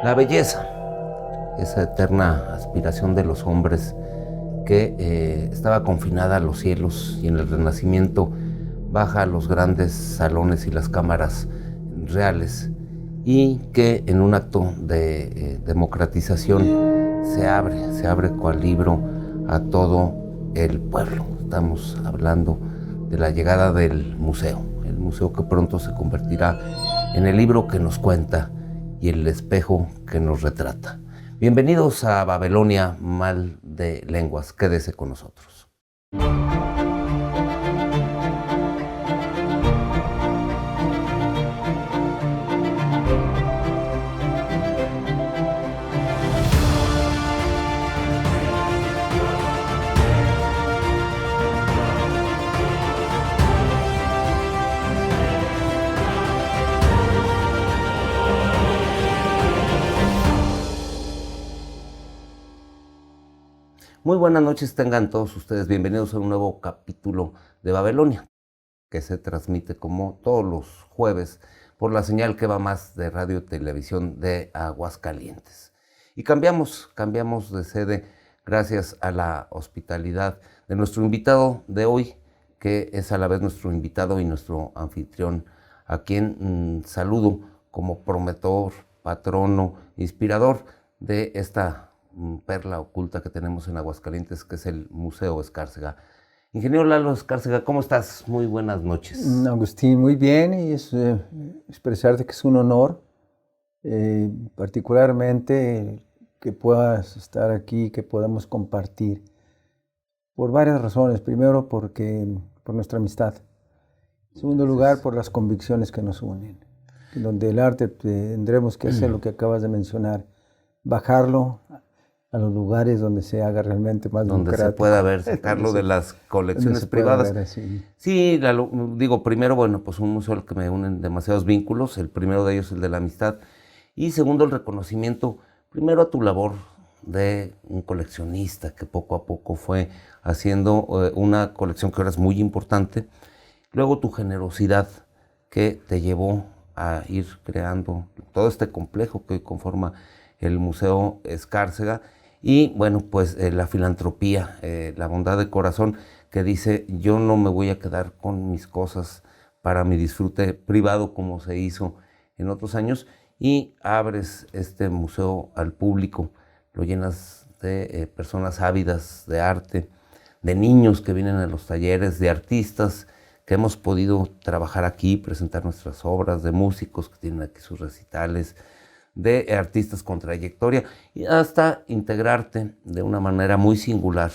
La belleza, esa eterna aspiración de los hombres que estaba confinada a los cielos y en el Renacimiento baja a los grandes salones y las cámaras reales, y que en un acto de democratización se abre cual libro a todo el pueblo. Estamos hablando de la llegada del museo, el museo que pronto se convertirá en el libro que nos cuenta y el espejo que nos retrata. Bienvenidos a Babelonia Mal de Lenguas, quédese con nosotros. Muy buenas noches tengan todos ustedes, bienvenidos a un nuevo capítulo de Babelonia, que se transmite como todos los jueves por la señal que va más de radio y televisión de Aguascalientes. Y cambiamos de sede gracias a la hospitalidad de nuestro invitado de hoy, que es a la vez nuestro invitado y nuestro anfitrión, a quien saludo como promotor, patrono, inspirador de esta perla oculta que tenemos en Aguascalientes, que es el Museo Escárcega. Ingeniero Lalo Escárcega, ¿cómo estás? Muy buenas noches. Agustín, muy bien, y expresarte que es un honor, particularmente que puedas estar aquí, que podamos compartir, por varias razones. Primero, por nuestra amistad. En segundo lugar, por las convicciones que nos unen, donde el arte tendremos que hacer lo que acabas de mencionar, bajarlo a los lugares donde se haga realmente más democrático. Donde se pueda ver, sacarlo de las colecciones privadas. Sí, digo, primero, bueno, pues un museo al que me unen demasiados vínculos, el primero de ellos el de la amistad, y segundo el reconocimiento, primero a tu labor de un coleccionista que poco a poco fue haciendo una colección que ahora es muy importante, luego tu generosidad que te llevó a ir creando todo este complejo que hoy conforma el Museo Escárcega. Y bueno, pues la filantropía, la bondad de corazón que dice, yo no me voy a quedar con mis cosas para mi disfrute privado como se hizo en otros años, y abres este museo al público, lo llenas de personas ávidas de arte, de niños que vienen a los talleres, de artistas que hemos podido trabajar aquí, presentar nuestras obras, de músicos que tienen aquí sus recitales, de artistas con trayectoria, y hasta integrarte de una manera muy singular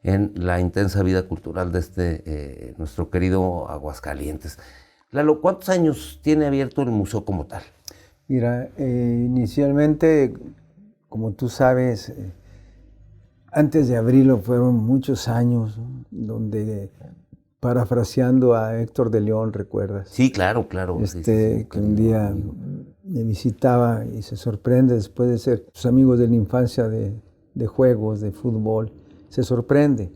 en la intensa vida cultural de nuestro querido Aguascalientes. Lalo, ¿cuántos años tiene abierto el museo como tal? Mira, inicialmente, como tú sabes, antes de abrirlo fueron muchos años, ¿no? Donde, parafraseando a Héctor de León, ¿recuerdas? Sí, claro. Sí, que un día me visitaba y se sorprende, después de ser sus amigos de la infancia de juegos, de fútbol, se sorprende.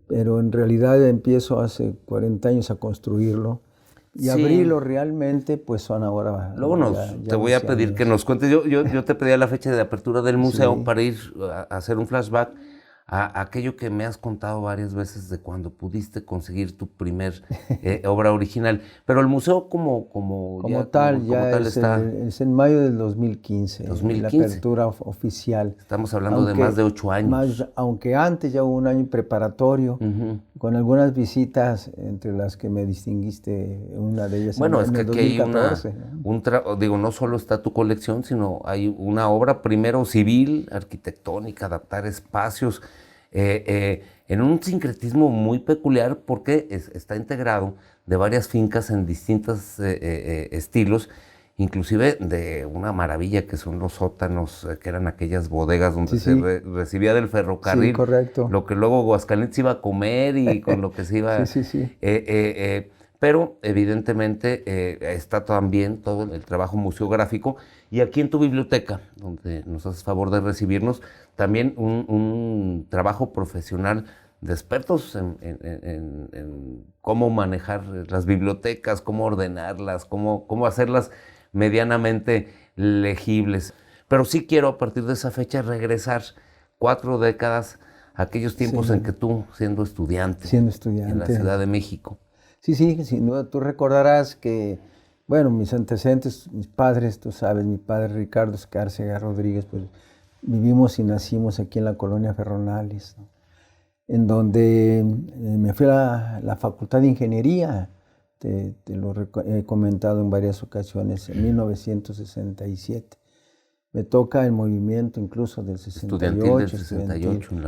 Pero en realidad empiezo hace 40 años a construirlo y abrirlo realmente, pues son ahora... Luego te voy a pedir que nos cuentes, yo te pedía la fecha de apertura del museo, sí, para ir a hacer un flashback a aquello que me has contado varias veces de cuando pudiste conseguir tu primer obra original. Pero el museo como tal está... Es en mayo del 2015, la apertura oficial. Estamos hablando de más de 8 años. Aunque antes ya hubo un año preparatorio, con algunas visitas, entre las que me distinguiste, una de ellas bueno, en el 2014. Aquí hay no solo está tu colección, sino hay una obra primero civil, arquitectónica, adaptar espacios, en un sincretismo muy peculiar, porque está integrado de varias fincas en distintos estilos, inclusive de una maravilla que son los sótanos, que eran aquellas bodegas donde se recibía del ferrocarril, sí, correcto, lo que luego Aguascalientes iba a comer y con lo que se iba... Pero evidentemente está también todo el trabajo museográfico, y aquí en tu biblioteca, donde nos haces favor de recibirnos, también un trabajo profesional de expertos en cómo manejar las bibliotecas, cómo ordenarlas, cómo hacerlas medianamente legibles. Pero sí quiero a partir de esa fecha regresar 4 décadas a aquellos tiempos en que tú, siendo estudiante en la Ciudad de México. Sí, sin duda. Tú recordarás que, bueno, mis antecedentes, mis padres, tú sabes, mi padre Ricardo Escárcega Rodríguez, pues vivimos y nacimos aquí en la colonia Ferronales, ¿no? En donde me fui a la Facultad de Ingeniería, te lo he comentado en varias ocasiones, en 1967. Me toca el movimiento incluso del 68,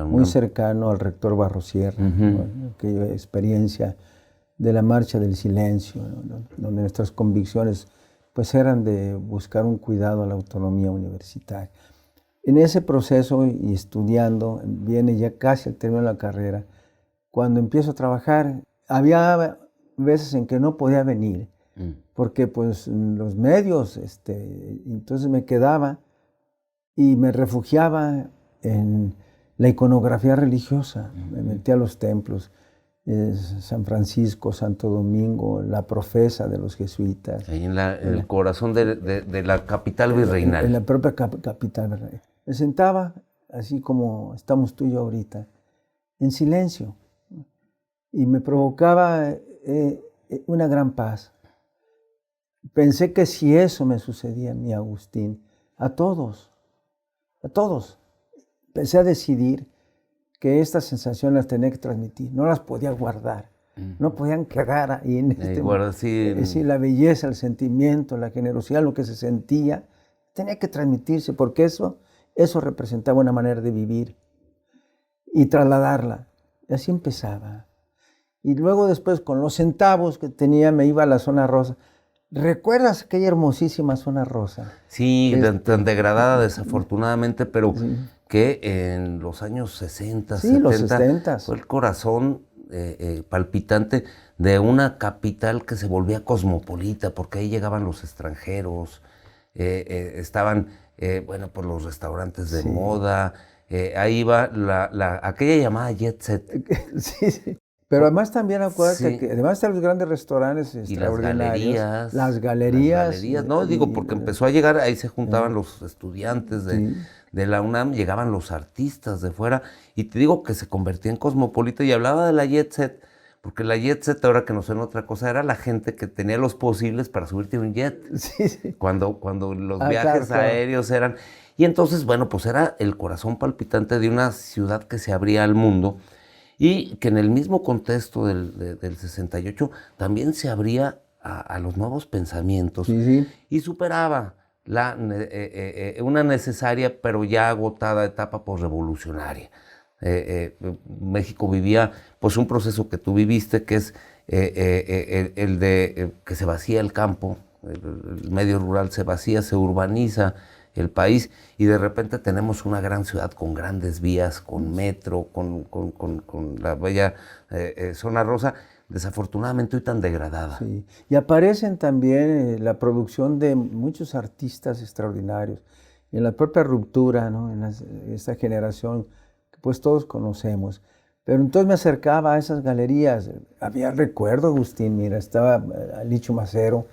muy cercano al rector Barrosierra, ¿no? Aquella experiencia de la Marcha del Silencio, ¿no? Donde nuestras convicciones pues eran de buscar un cuidado a la autonomía universitaria. En ese proceso y estudiando, viene ya casi al término de la carrera, cuando empiezo a trabajar, había veces en que no podía venir, porque pues los medios, entonces me quedaba y me refugiaba en la iconografía religiosa. Me metí a los templos, San Francisco, Santo Domingo, la Profesa de los jesuitas. Ahí en el corazón de la capital virreinal. En la propia capital virreinal. Me sentaba, así como estamos tú y yo ahorita, en silencio. Y me provocaba una gran paz. Pensé que si eso me sucedía a mí, Agustín, a todos, empecé a decidir que estas sensaciones las tenía que transmitir, no las podía guardar, no podían quedar ahí en es decir, la belleza, el sentimiento, la generosidad, lo que se sentía, tenía que transmitirse, porque eso representaba una manera de vivir y trasladarla. Y así empezaba. Y luego después, con los centavos que tenía, me iba a la zona rosa. ¿Recuerdas aquella hermosísima zona rosa? Sí, tan degradada desafortunadamente, pero que en los años 60, 70, fue el corazón palpitante de una capital que se volvía cosmopolita, porque ahí llegaban los extranjeros, estaban, pues los restaurantes de moda, ahí iba aquella llamada jet set. Sí. Pero además también acuérdate que además de los grandes restaurantes extraordinarios, las galerías. No, digo, porque empezó a llegar, ahí se juntaban los estudiantes de la UNAM, llegaban los artistas de fuera, y te digo que se convertía en cosmopolita, y hablaba de la jet set, porque la jet set, ahora que no suena otra cosa, era la gente que tenía los posibles para subirte a un jet. Sí. Cuando los viajes aéreos eran. Y entonces, bueno, pues era el corazón palpitante de una ciudad que se abría al mundo, y que en el mismo contexto del 68 también se abría a los nuevos pensamientos y superaba una necesaria pero ya agotada etapa posrevolucionaria. México vivía pues un proceso que tú viviste, que es el de que se vacía el campo, el medio rural se vacía, se urbaniza el país, y de repente tenemos una gran ciudad con grandes vías, con metro, con la bella zona rosa, desafortunadamente hoy tan degradada. Sí. Y aparecen también la producción de muchos artistas extraordinarios, y en la propia ruptura, ¿no? Esta generación que pues todos conocemos. Pero entonces me acercaba a esas galerías. Había recuerdo, Agustín, mira, estaba Alicho Macero,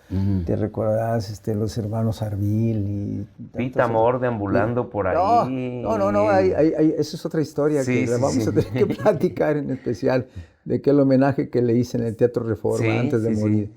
te recordarás, los hermanos Arbil y... Pita Amor deambulando por ahí. No, esa es otra historia que la vamos a tener que platicar en especial, de aquel homenaje que le hice en el Teatro Reforma antes de morir.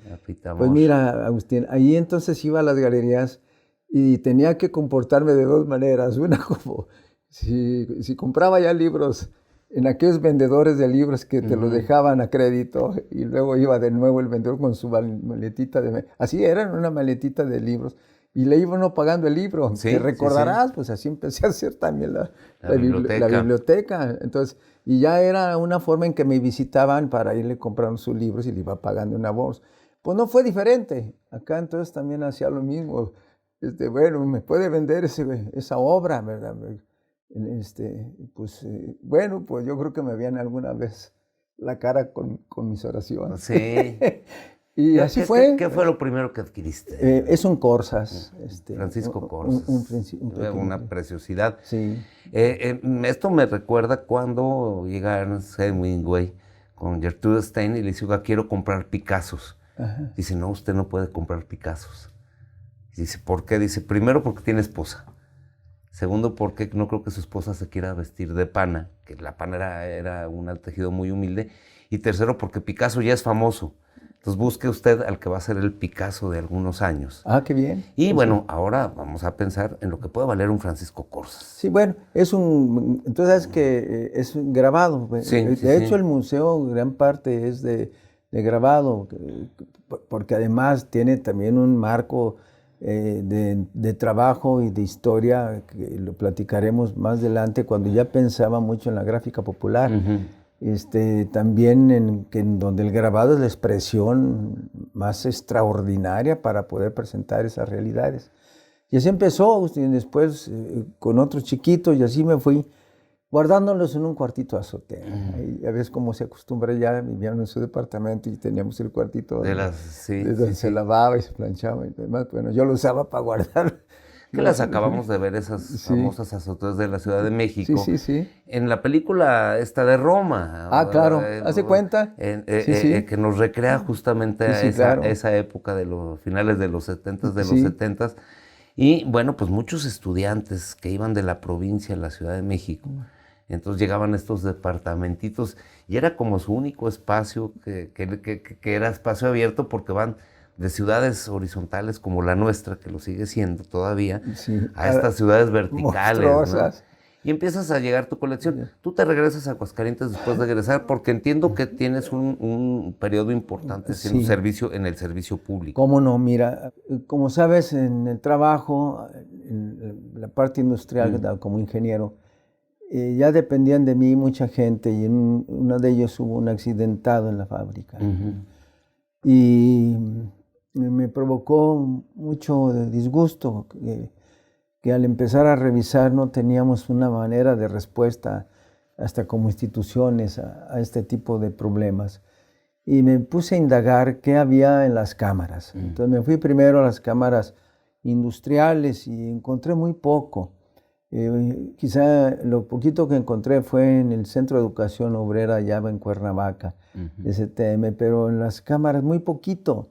Pues mira, Agustín, ahí entonces iba a las galerías y tenía que comportarme de dos maneras. Una, como si compraba ya libros en aquellos vendedores de libros que te los dejaban a crédito, y luego iba de nuevo el vendedor con su maletita así era, una maletita de libros, y le iba uno pagando el libro. Te recordarás, pues así empecé a hacer también la biblioteca. Entonces, y ya era una forma en que me visitaban para irle comprando sus libros y le iba pagando una bolsa. Pues no fue diferente. Acá entonces también hacía lo mismo. Bueno, me puede vender esa obra, ¿verdad? Bueno, pues yo creo que me veían alguna vez la cara con mis oraciones. Sí. Y así fue. ¿Qué fue lo primero que adquiriste? Es un Corsas. Francisco Corsas. Una preciosidad. Sí. Esto me recuerda cuando llega Ernest Hemingway con Gertrude Stein y le dice, quiero comprar Picassos. Ajá. Dice, no, usted no puede comprar Picassos. Dice, ¿por qué? Dice, primero porque tiene esposa. Segundo, porque no creo que su esposa se quiera vestir de pana, que la pana era un tejido muy humilde. Y tercero, porque Picasso ya es famoso. Entonces busque usted al que va a ser el Picasso de algunos años. Ah, qué bien. Y bueno, ahora vamos a pensar en lo que puede valer un Francisco Corzas. Sí, bueno, entonces es que es un grabado. Sí, de hecho, el museo, gran parte es de grabado, porque además tiene también un marco de trabajo y de historia, que lo platicaremos más adelante, cuando ya pensaba mucho en la gráfica popular. También en donde el grabado es la expresión más extraordinaria para poder presentar esas realidades. Y así empezó, y después con otros chiquitos, y así me fui guardándolos en un cuartito de azotea. Ya ves cómo se acostumbra, ya vivían en su departamento y teníamos el cuartito donde se lavaba y se planchaba y demás. Bueno, yo lo usaba para guardar. Que las acabamos de ver, esas famosas azoteas de la Ciudad de México. Sí. En la película esta de Roma. Ah, claro. ¿Hace cuenta? Que nos recrea justamente esa época de los finales de los 70s, de los 70s. Y bueno, pues muchos estudiantes que iban de la provincia a la Ciudad de México. Entonces llegaban estos departamentitos y era como su único espacio, que era espacio abierto, porque van de ciudades horizontales como la nuestra, que lo sigue siendo todavía, a estas ciudades verticales, ¿no? Y empiezas a llegar tu colección. Tú te regresas a Aguascalientes después de egresar, porque entiendo que tienes un periodo importante en el servicio público. ¿Cómo no? Mira, como sabes, en el trabajo, en la parte industrial, como ingeniero, ya dependían de mí mucha gente, y en uno de ellos hubo un accidentado en la fábrica. Y me provocó mucho disgusto que al empezar a revisar no teníamos una manera de respuesta, hasta como instituciones, a este tipo de problemas. Y me puse a indagar qué había en las cámaras. Entonces me fui primero a las cámaras industriales y encontré muy poco. Quizá lo poquito que encontré fue en el Centro de Educación Obrera allá en Cuernavaca, STM, pero en las cámaras muy poquito.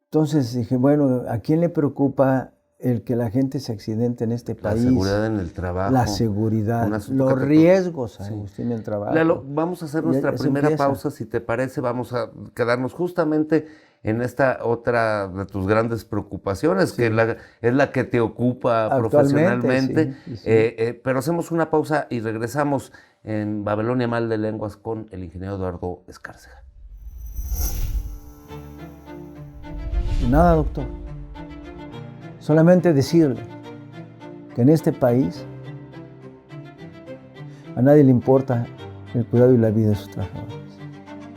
Entonces dije, bueno, ¿a quién le preocupa el que la gente se accidente en este país? La seguridad en el trabajo. La seguridad, los riesgos, Agustín, en el trabajo. Lalo, vamos a hacer nuestra primera pausa, si te parece. Vamos a quedarnos justamente en esta otra de tus grandes preocupaciones, que es la que te ocupa profesionalmente. Pero hacemos una pausa y regresamos en Babelonia Mal de Lenguas con el ingeniero Eduardo Escárcega. Nada, doctor. Solamente decirle que en este país a nadie le importa el cuidado y la vida de sus trabajadores,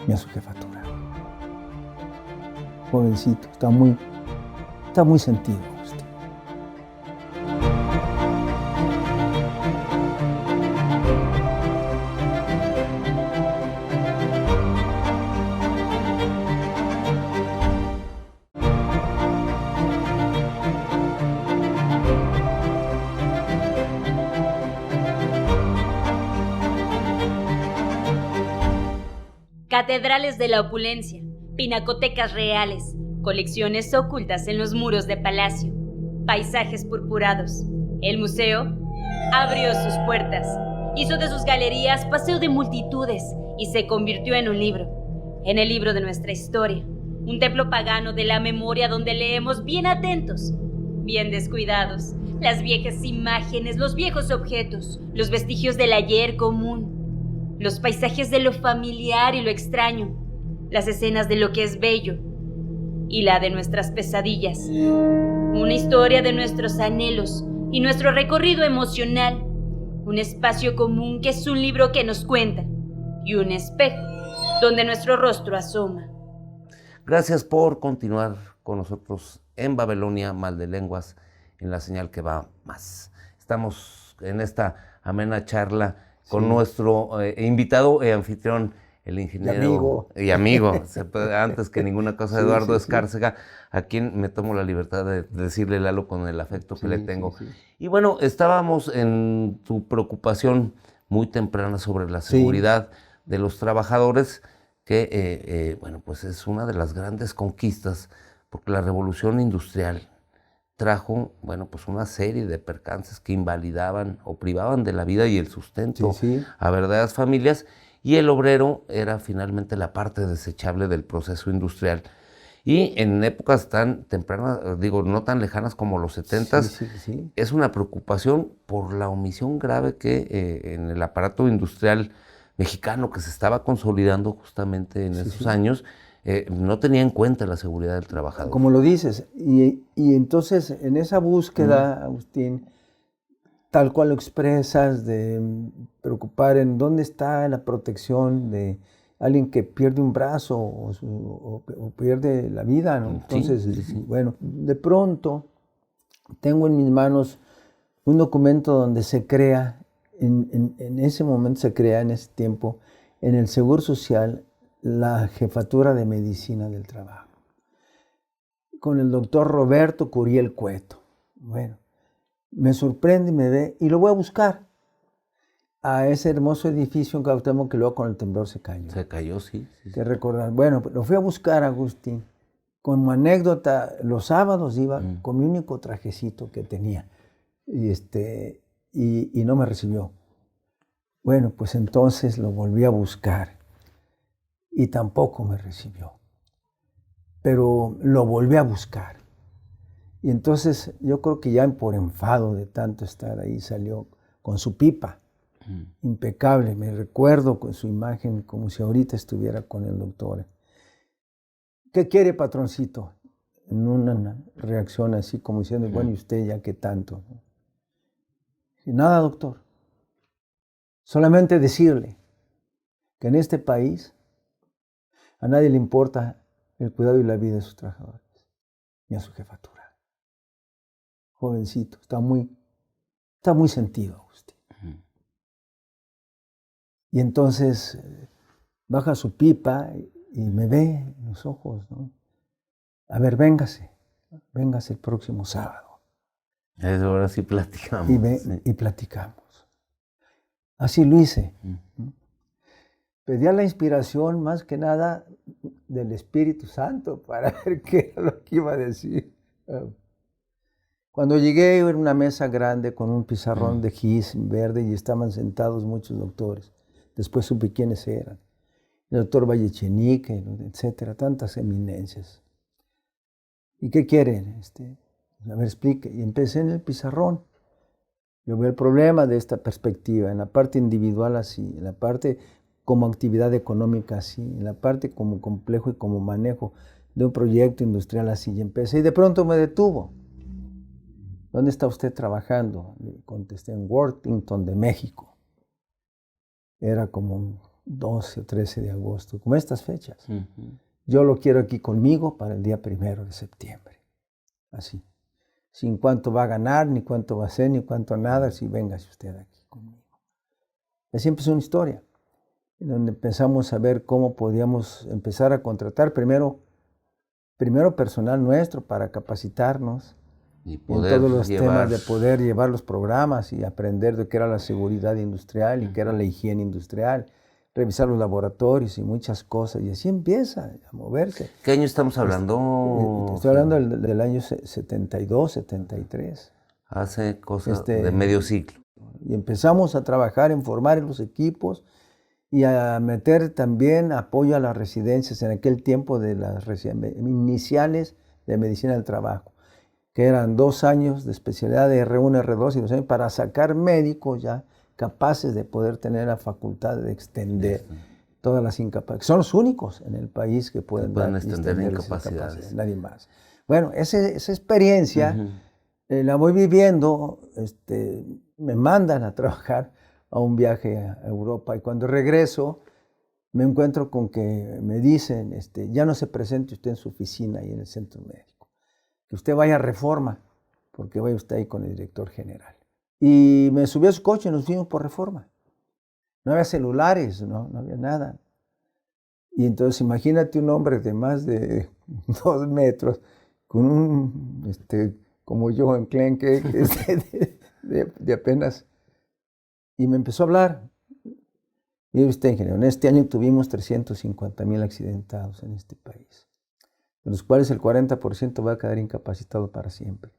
ni a su jefatura. Jovencito, está muy sentido usted. Catedrales de la opulencia, pinacotecas reales, colecciones ocultas en los muros de palacio, paisajes purpurados. El museo abrió sus puertas, hizo de sus galerías paseo de multitudes y se convirtió en un libro, en el libro de nuestra historia, un templo pagano de la memoria donde leemos bien atentos, bien descuidados, las viejas imágenes, los viejos objetos, los vestigios del ayer común, los paisajes de lo familiar y lo extraño, las escenas de lo que es bello y la de nuestras pesadillas, una historia de nuestros anhelos y nuestro recorrido emocional, un espacio común que es un libro que nos cuenta y un espejo donde nuestro rostro asoma. Gracias por continuar con nosotros en Babelonia Mal de Lenguas, en la señal que va más. Estamos en esta amena charla con nuestro invitado y anfitrión, el ingeniero y amigo, antes que ninguna cosa, Eduardo Escárcega, a quien me tomo la libertad de decirle, Lalo, con el afecto que le tengo. Y bueno, estábamos en tu preocupación muy temprana sobre la seguridad de los trabajadores, que bueno, pues es una de las grandes conquistas, porque la revolución industrial trajo, bueno, pues una serie de percances que invalidaban o privaban de la vida y el sustento a verdaderas familias, y el obrero era finalmente la parte desechable del proceso industrial. Y en épocas tan tempranas, digo, no tan lejanas como los 70s, es una preocupación por la omisión grave que en el aparato industrial mexicano que se estaba consolidando justamente en esos años, no tenía en cuenta la seguridad del trabajador. Como lo dices, y entonces en esa búsqueda, Agustín, tal cual lo expresas, de preocupar en dónde está la protección de alguien que pierde un brazo o pierde la vida, ¿no? Entonces, bueno, de pronto tengo en mis manos un documento donde se crea, en ese momento se crea, en ese tiempo, en el Seguro Social, la Jefatura de Medicina del Trabajo, con el doctor Roberto Curiel Cueto. Bueno, me sorprende y me ve, y lo voy a buscar a ese hermoso edificio en Cuauhtémoc que luego con el temblor se cayó. Se cayó, sí. Que recordar. Bueno, lo fui a buscar, Agustín. Como anécdota, los sábados iba con mi único trajecito que tenía, y no me recibió. Bueno, pues entonces lo volví a buscar y tampoco me recibió. Pero lo volví a buscar. Y entonces yo creo que ya por enfado de tanto estar ahí salió con su pipa, impecable. Me recuerdo con su imagen como si ahorita estuviera con el doctor. ¿Qué quiere, patroncito? En una reacción así como diciendo, bueno, ¿y usted ya qué tanto? Y nada, doctor. Solamente decirle que en este país a nadie le importa el cuidado y la vida de sus trabajadores, ni a su jefatura. Jovencito, está muy sentido, Agustín. Y entonces baja su pipa y me ve en los ojos, ¿no? A ver, véngase el próximo sábado. Eso ahora sí platicamos. Y platicamos. Así lo hice. Pedía la inspiración más que nada del Espíritu Santo para ver qué era lo que iba a decir. Cuando llegué era una mesa grande con un pizarrón de gis verde y estaban sentados muchos doctores. Después supe quiénes eran. El doctor Vallechenique, etcétera, tantas eminencias. ¿Y qué quieren? A ver, explique. Y empecé en el pizarrón. Yo veo el problema de esta perspectiva, en la parte individual así, en la parte como actividad económica así, en la parte como complejo y como manejo de un proyecto industrial así. Y empecé y de pronto me detuvo. ¿Dónde está usted trabajando? Le contesté, en Worthington de México. Era como un 12 o 13 de agosto, como estas fechas. Yo lo quiero aquí conmigo para el día 1 de septiembre. Así. Sin cuánto va a ganar, ni cuánto va a hacer, ni cuánto nada, si véngase usted aquí conmigo. Y así empezó una historia, en donde empezamos a ver cómo podíamos empezar a contratar primero personal nuestro para capacitarnos y en todos los temas de poder llevar los programas y aprender de qué era la seguridad industrial y qué era la higiene industrial, revisar los laboratorios y muchas cosas, y así empieza a moverse. ¿Qué año estamos hablando? Estoy hablando del año 72, 73. Hace cosas de medio siglo. Y empezamos a trabajar en formar los equipos y a meter también apoyo a las residencias en aquel tiempo de las iniciales de medicina del trabajo, que eran 2 años de especialidad de R1, R2 y 2 años para sacar médicos ya capaces de poder tener la facultad de extender todas las incapacidades. Son los únicos en el país que pueden extender incapacidades. Nadie más. Bueno, esa experiencia la voy viviendo. Me mandan a trabajar a un viaje a Europa y cuando regreso me encuentro con que me dicen, ya no se presente usted en su oficina ahí en el centro médico, que usted vaya a Reforma, porque vaya usted ahí con el director general. Y me subí a su coche y nos fuimos por Reforma. No había celulares, no había nada. Y entonces imagínate un hombre de más de 2 metros, con un, como yo, enclenque, de apenas. Y me empezó a hablar. Mire usted, ingeniero, en este año tuvimos 350,000 accidentados en este país, de los cuales el 40% va a quedar incapacitado para siempre.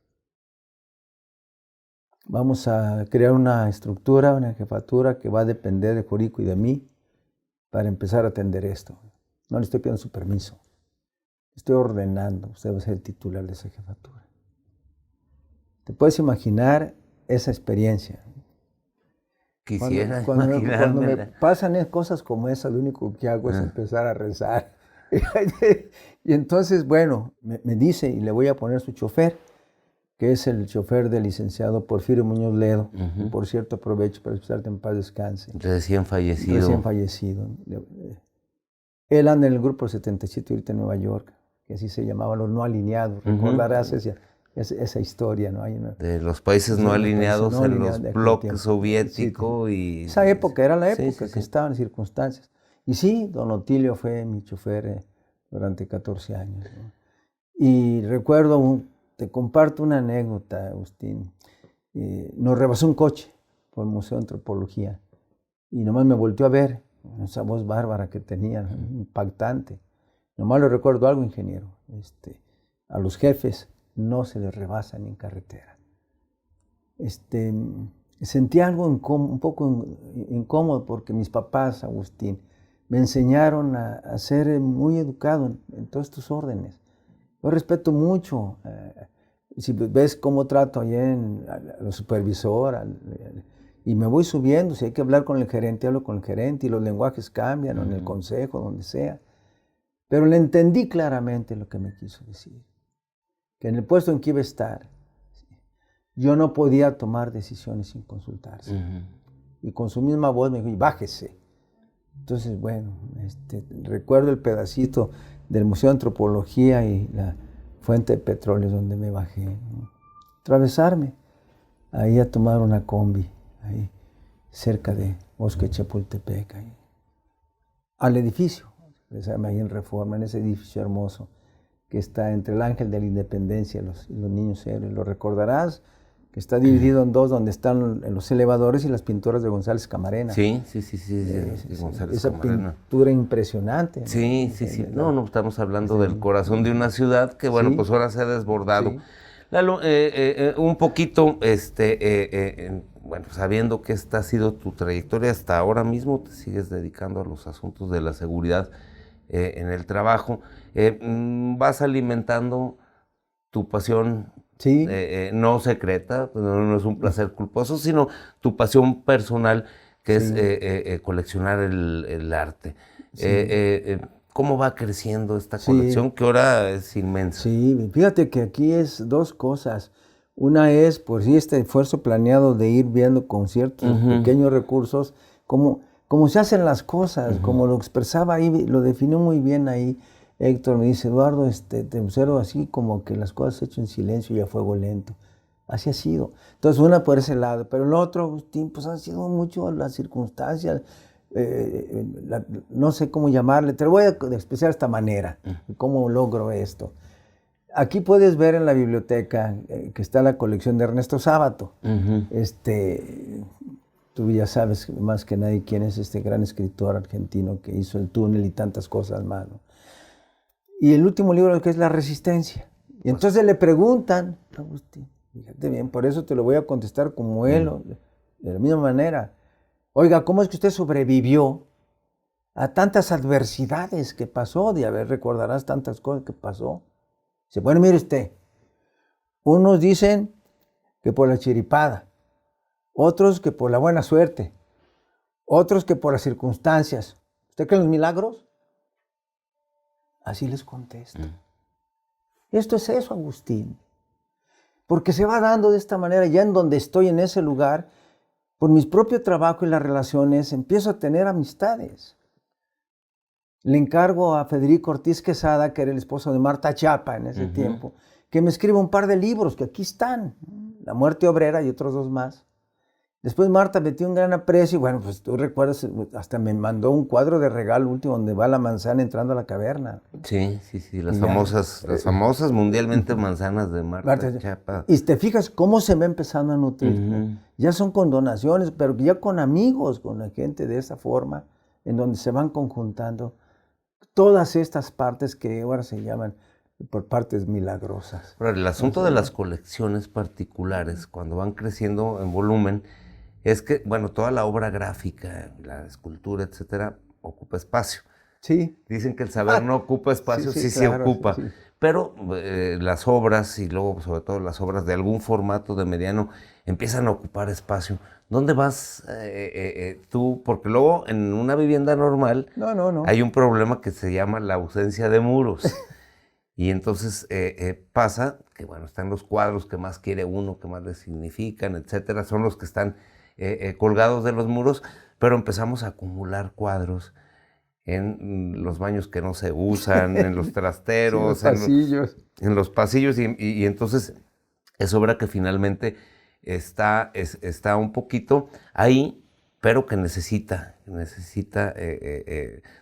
vamos a crear una estructura, una jefatura que va a depender de Jorico y de mí para empezar a atender esto. No le estoy pidiendo su permiso. Estoy ordenando, usted va a ser el titular de esa jefatura. ¿Te puedes imaginar esa experiencia? Quisiera cuando me imaginármela. pasan cosas como esa, lo único que hago es empezar a rezar. Y entonces, bueno, me dice, y le voy a poner su chofer, que es el chofer del licenciado Porfirio Muñoz Ledo. Por cierto, aprovecho para expresarte en paz descanse. Recién fallecido. Recién fallecido. Él anda en el grupo 77 ahorita en Nueva York, que así se llamaba, los no alineados. Recordarás esa historia, ¿no? De los países no alineados en los bloques soviéticos. Y esa época era la época que estaban en circunstancias. Y sí, don Otilio fue mi chofer durante 14 años, ¿no? Y recuerdo, te comparto una anécdota, Agustín. Nos rebasó un coche por el Museo de Antropología y nomás me volteó a ver, esa voz bárbara que tenía, impactante. Nomás le recuerdo algo, ingeniero. A los jefes no se les rebasa ni en carretera. Sentí algo un poco incómodo porque mis papás, Agustín, me enseñaron a ser muy educado en todos estos órdenes. Yo respeto mucho. Si ves cómo trato allá al supervisor, y me voy subiendo, si hay que hablar con el gerente, hablo con el gerente, y los lenguajes cambian, o en el consejo, donde sea. Pero le entendí claramente lo que me quiso decir. Que en el puesto en que iba a estar, yo no podía tomar decisiones sin consultarse. Y con su misma voz me dijo, bájese. Entonces, bueno, recuerdo el pedacito del Museo de Antropología y la fuente de petróleo donde me bajé, ¿no? Atravesarme, ahí a tomar una combi, ahí cerca de Bosque Chapultepec, ahí, al edificio, ahí en Reforma, en ese edificio hermoso que está entre el Ángel de la Independencia y los Niños Héroes. Lo recordarás, que está dividido en dos, donde están los elevadores y las pinturas de González Camarena. Sí. González esa Camarena. Pintura impresionante, ¿no? Sí. No, estamos hablando del corazón de una ciudad que, bueno, pues ahora se ha desbordado. Sí. Lalo, un poquito, bueno, sabiendo que esta ha sido tu trayectoria hasta ahora mismo, te sigues dedicando a los asuntos de la seguridad en el trabajo, vas alimentando tu pasión. Sí. No secreta, no es un placer culposo, sino tu pasión personal, que es coleccionar el arte. Sí. ¿Cómo va creciendo esta colección, que ahora es inmensa? Sí, fíjate que aquí es dos cosas. Una es, por sí, este esfuerzo planeado de ir viendo con ciertos pequeños recursos, cómo se hacen las cosas, como lo expresaba ahí, lo definió muy bien ahí Héctor. Me dice, Eduardo, te observo así como que las cosas se echan en silencio y a fuego lento. Así ha sido. Entonces, una por ese lado. Pero el otro, Agustín, pues han sido mucho las circunstancias, no sé cómo llamarle, te lo voy a expresar de esta manera, cómo logro esto. Aquí puedes ver en la biblioteca que está la colección de Ernesto Sábato. Tú ya sabes más que nadie quién es este gran escritor argentino que hizo El túnel y tantas cosas más, ¿no? Y el último libro, que es La resistencia. Y entonces le preguntan, Agustín, fíjate bien, por eso te lo voy a contestar como él, de la misma manera. Oiga, ¿cómo es que usted sobrevivió a tantas adversidades que pasó? Recordarás tantas cosas que pasó. Dice, bueno, mire usted, unos dicen que por la chiripada, otros que por la buena suerte, otros que por las circunstancias. ¿Usted cree en los milagros? Así les contesto. Esto es eso, Agustín. Porque se va dando de esta manera, ya en donde estoy, en ese lugar, por mi propio trabajo y las relaciones, empiezo a tener amistades. Le encargo a Federico Ortiz Quesada, que era el esposo de Marta Chapa en ese tiempo, que me escriba un par de libros, que aquí están, La muerte obrera y otros dos más. Después Marta metió un gran aprecio y bueno, pues tú recuerdas, hasta me mandó un cuadro de regalo último donde va la manzana entrando a la caverna. Sí, las famosas mundialmente manzanas de Marta Chapa. Y te fijas cómo se va empezando a nutrir. Ya son con donaciones, pero ya con amigos, con la gente de esa forma, en donde se van conjuntando todas estas partes que ahora se llaman por partes milagrosas. Pero el asunto de las colecciones particulares, cuando van creciendo en volumen, es que, bueno, toda la obra gráfica, la escultura, etcétera, ocupa espacio. Sí. Dicen que el saber no ocupa espacio, sí, claro, ocupa. sí. Pero las obras, y luego sobre todo las obras de algún formato de mediano, empiezan a ocupar espacio. ¿Dónde vas tú? Porque luego en una vivienda normal No. hay un problema que se llama la ausencia de muros. Y entonces pasa que, bueno, están los cuadros que más quiere uno, que más le significan, etcétera, son los que están colgados de los muros, pero empezamos a acumular cuadros en los baños que no se usan, en los trasteros, en los pasillos, y entonces es obra que finalmente está un poquito ahí, pero que necesita.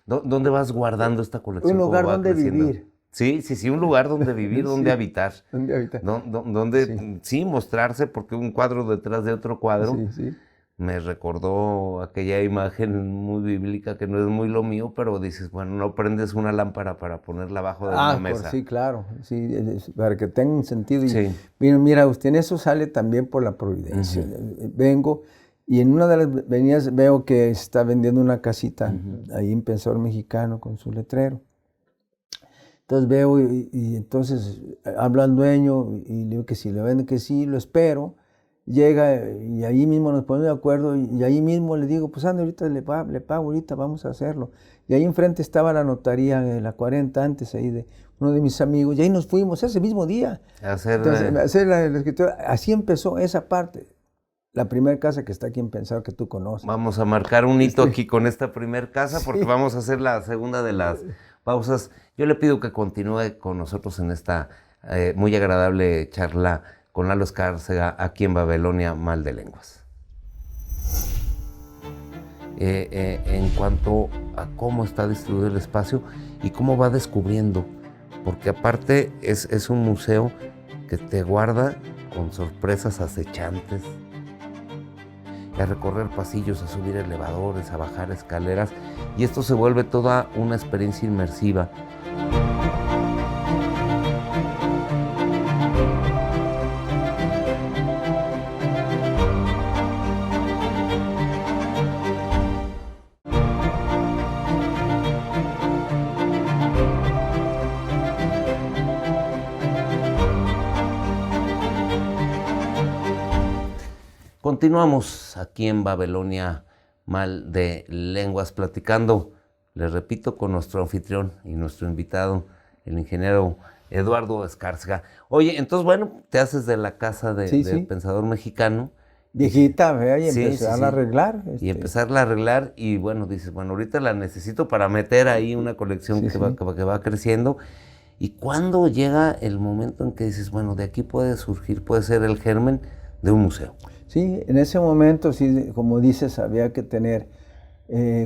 ¿Dónde vas guardando esta colección? Un lugar donde vivir. Sí, un lugar donde vivir, donde habitar. Donde habitar. Donde mostrarse, porque un cuadro detrás de otro cuadro. Sí. Me recordó aquella imagen muy bíblica que no es muy lo mío, pero dices, bueno, no prendes una lámpara para ponerla abajo de una mesa. Sí, claro, sí, para que tenga un sentido. Sí. Mira, usted, eso sale también por la providencia. Vengo y en una de las venidas veo que está vendiendo una casita ahí en Pensador Mexicano con su letrero. Entonces veo y entonces hablo al dueño y le digo que si le venden, que sí, lo espero. Llega y ahí mismo nos ponemos de acuerdo y ahí mismo le digo, pues ande, ahorita le pago, ahorita vamos a hacerlo. Y ahí enfrente estaba la notaría de la 40 antes ahí de uno de mis amigos y ahí nos fuimos ese mismo día. A hacer la escritura. Así empezó esa parte. La primera casa que está aquí en Pensador que tú conoces. Vamos a marcar un hito aquí con esta primera casa porque vamos a hacer la segunda de las pausas. Yo le pido que continúe con nosotros en esta muy agradable charla con Lalo Escárcega aquí en Babilonia Mal de Lenguas. En cuanto a cómo está distribuido el espacio y cómo va descubriendo, porque aparte es un museo que te guarda con sorpresas acechantes, a recorrer pasillos, a subir elevadores, a bajar escaleras, y esto se vuelve toda una experiencia inmersiva. Continuamos aquí en Babilonia Mal de Lenguas platicando, les repito, con nuestro anfitrión y nuestro invitado, el ingeniero Eduardo Escárcega. Oye, entonces, bueno, te haces de la casa del Pensador Mexicano. Viejita, vea, y empezarla a arreglar. Y empezarla a arreglar y, bueno, dices, bueno, ahorita la necesito para meter ahí una colección que va creciendo. Y cuando llega el momento en que dices, bueno, de aquí puede surgir, puede ser el germen de un museo. Sí, en ese momento, sí, como dices, había que tener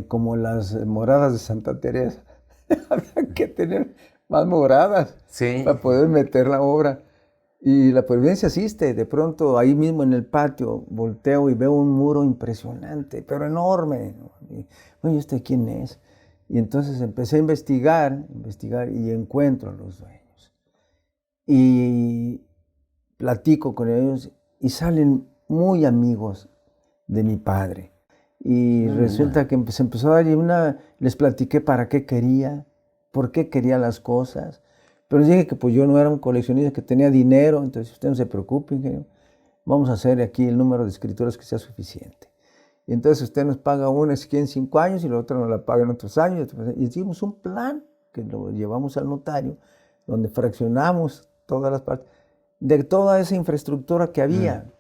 como las moradas de Santa Teresa. Había que tener más moradas para poder meter la obra. Y la providencia existe. De pronto, ahí mismo en el patio, volteo y veo un muro impresionante, pero enorme. Y, oye, ¿este quién es? Y entonces empecé a investigar y encuentro a los dueños. Y platico con ellos y salen muy amigos de mi padre. Y resulta que se empezó a dar les platiqué para qué quería, por qué quería las cosas. Pero les dije que pues yo no era un coleccionista, que tenía dinero, entonces usted no se preocupe, vamos a hacer aquí el número de escrituras que sea suficiente. Y entonces usted nos paga una aquí en 5 años y la otra nos la paga en otros años. Y hicimos un plan que lo llevamos al notario, donde fraccionamos todas las partes, de toda esa infraestructura que había.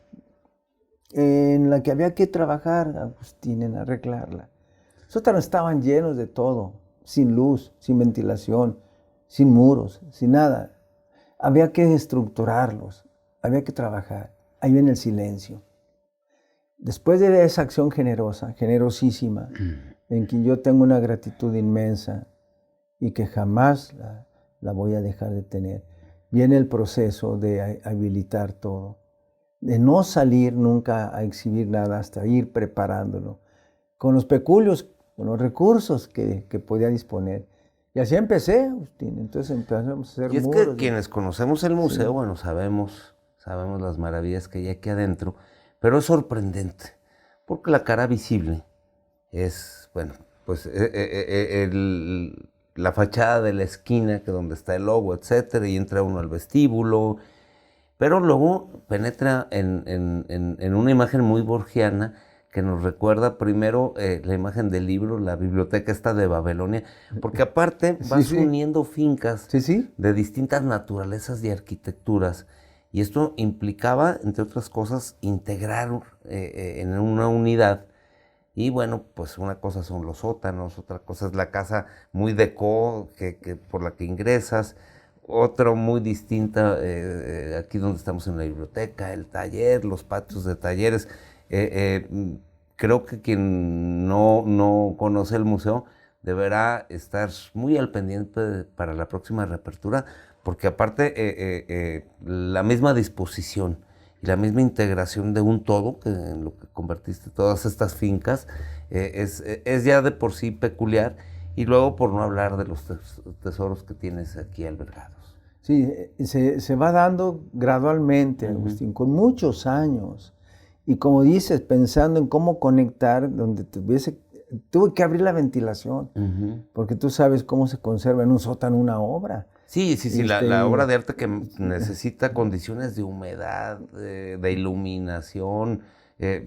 En la que había que trabajar, Agustín, en arreglarla. Los sótanos estaban llenos de todo, sin luz, sin ventilación, sin muros, sin nada. Había que estructurarlos, había que trabajar. Ahí viene el silencio. Después de esa acción generosa, generosísima, en que yo tengo una gratitud inmensa y que jamás la voy a dejar de tener, viene el proceso de habilitar todo, de no salir nunca a exhibir nada hasta ir preparándolo, con los peculios, con los recursos que podía disponer. Y así empecé, Agustín. Entonces empezamos a hacer Y es muros. que quienes conocemos el museo, bueno, sabemos las maravillas que hay aquí adentro, pero es sorprendente, porque la cara visible es, bueno, pues la fachada de la esquina, que donde está el logo, etcétera, y entra uno al vestíbulo, pero luego penetra en una imagen muy borgiana que nos recuerda primero la imagen del libro, la biblioteca esta de Babilonia, porque aparte vas uniendo fincas de distintas naturalezas y arquitecturas, y esto implicaba, entre otras cosas, integrar en una unidad. Y bueno, pues una cosa son los sótanos, otra cosa es la casa muy deco por la que ingresas, otra muy distinta, aquí donde estamos en la biblioteca, el taller, los patios de talleres. Creo que quien no conoce el museo deberá estar muy al pendiente para la próxima reapertura, porque aparte la misma disposición y la misma integración de un todo, que en lo que convertiste todas estas fincas, es ya de por sí peculiar, y luego por no hablar de los tesoros que tienes aquí albergados. Sí, se va dando gradualmente, Agustín, con muchos años. Y como dices, pensando en cómo conectar, donde tuve que abrir la ventilación, porque tú sabes cómo se conserva en un sótano una obra. Sí, la obra de arte que necesita condiciones de humedad, de iluminación,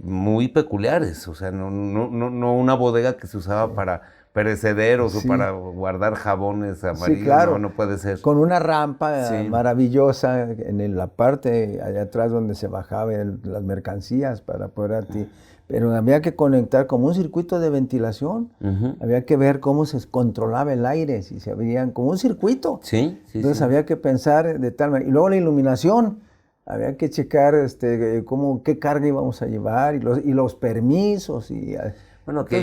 muy peculiares. O sea, no una bodega que se usaba para perecederos o para guardar jabones amarillos. Sí, claro. No puede ser. Con una rampa maravillosa en la parte allá atrás donde se bajaban las mercancías para poder pero había que conectar como un circuito de ventilación. Había que ver cómo se controlaba el aire, si se abrían como un circuito. Entonces había que pensar de tal manera. Y luego la iluminación. Había que checar qué carga íbamos a llevar y los permisos. Bueno, aquí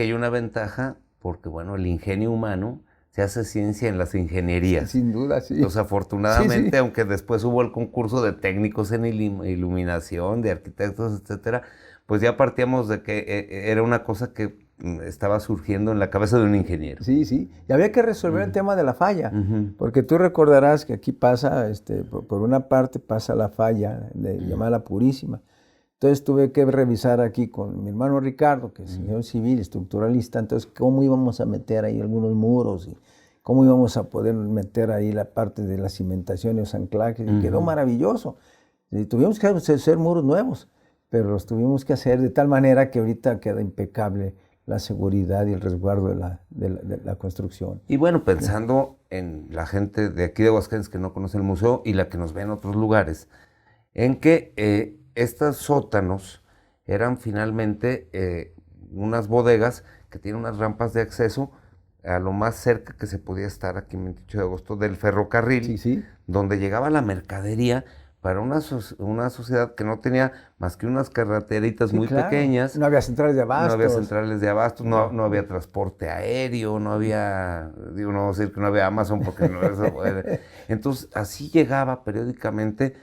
hay una ventaja, porque bueno, el ingenio humano se hace ciencia en las ingenierías. Sin duda, sí. Entonces, afortunadamente, aunque después hubo el concurso de técnicos en iluminación, de arquitectos, etcétera, pues ya partíamos de que era una cosa que estaba surgiendo en la cabeza de un ingeniero. Sí. Y había que resolver el tema de la falla, porque tú recordarás que aquí pasa, por una parte pasa la falla llamada Purísima. Entonces tuve que revisar aquí con mi hermano Ricardo, que es ingeniero civil, estructuralista, entonces cómo íbamos a meter ahí algunos muros y cómo íbamos a poder meter ahí la parte de la cimentación y los anclajes, y quedó maravilloso. Y tuvimos que hacer muros nuevos, pero los tuvimos que hacer de tal manera que ahorita queda impecable la seguridad y el resguardo de la construcción. Y bueno, pensando en la gente de aquí de Aguascalientes que no conoce el museo y la que nos ve en otros lugares, en que estos sótanos eran finalmente unas bodegas que tienen unas rampas de acceso a lo más cerca que se podía estar aquí en 28 de agosto del ferrocarril, donde llegaba la mercadería para una sociedad que no tenía más que unas carreteritas muy pequeñas. No había centrales de abastos. No había transporte aéreo, no había, no vamos a decir que no había Amazon porque no eso. Entonces, así llegaba periódicamente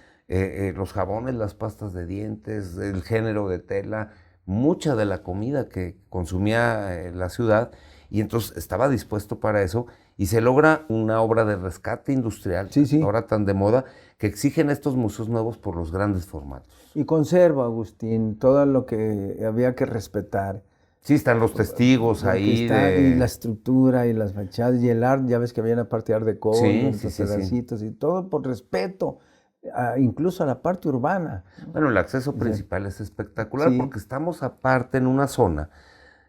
los jabones, las pastas de dientes, el género de tela, mucha de la comida que consumía la ciudad, y entonces estaba dispuesto para eso, y se logra una obra de rescate industrial, ahora tan de moda, que exigen estos museos nuevos por los grandes formatos. Y conserva, Agustín, todo lo que había que respetar. Sí, están los testigos ahí. Y la estructura y las fachadas y el arte, ya ves que había una parte de art deco, los pedacitos y todo por respeto, incluso a la parte urbana. Bueno, el acceso principal es espectacular porque estamos aparte en una zona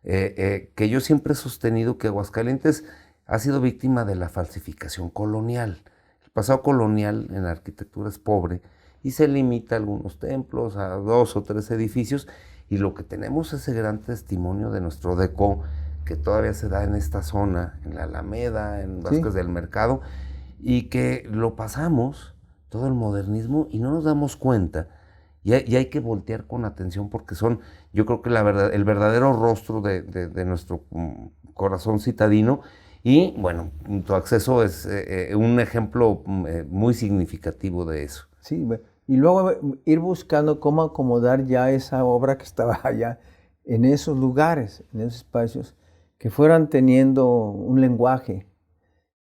que yo siempre he sostenido que Aguascalientes ha sido víctima de la falsificación colonial. El pasado colonial en la arquitectura es pobre y se limita a algunos templos, a 2 o 3 edificios, y lo que tenemos es ese gran testimonio de nuestro deco que todavía se da en esta zona, en la Alameda, en Vázquez del Mercado, y que lo pasamos todo el modernismo y no nos damos cuenta. Y hay que voltear con atención porque son, yo creo que el verdadero rostro de nuestro corazón citadino. Y bueno, tu acceso es un ejemplo muy significativo de eso. Sí, y luego ir buscando cómo acomodar ya esa obra que estaba allá en esos lugares, en esos espacios, que fueran teniendo un lenguaje.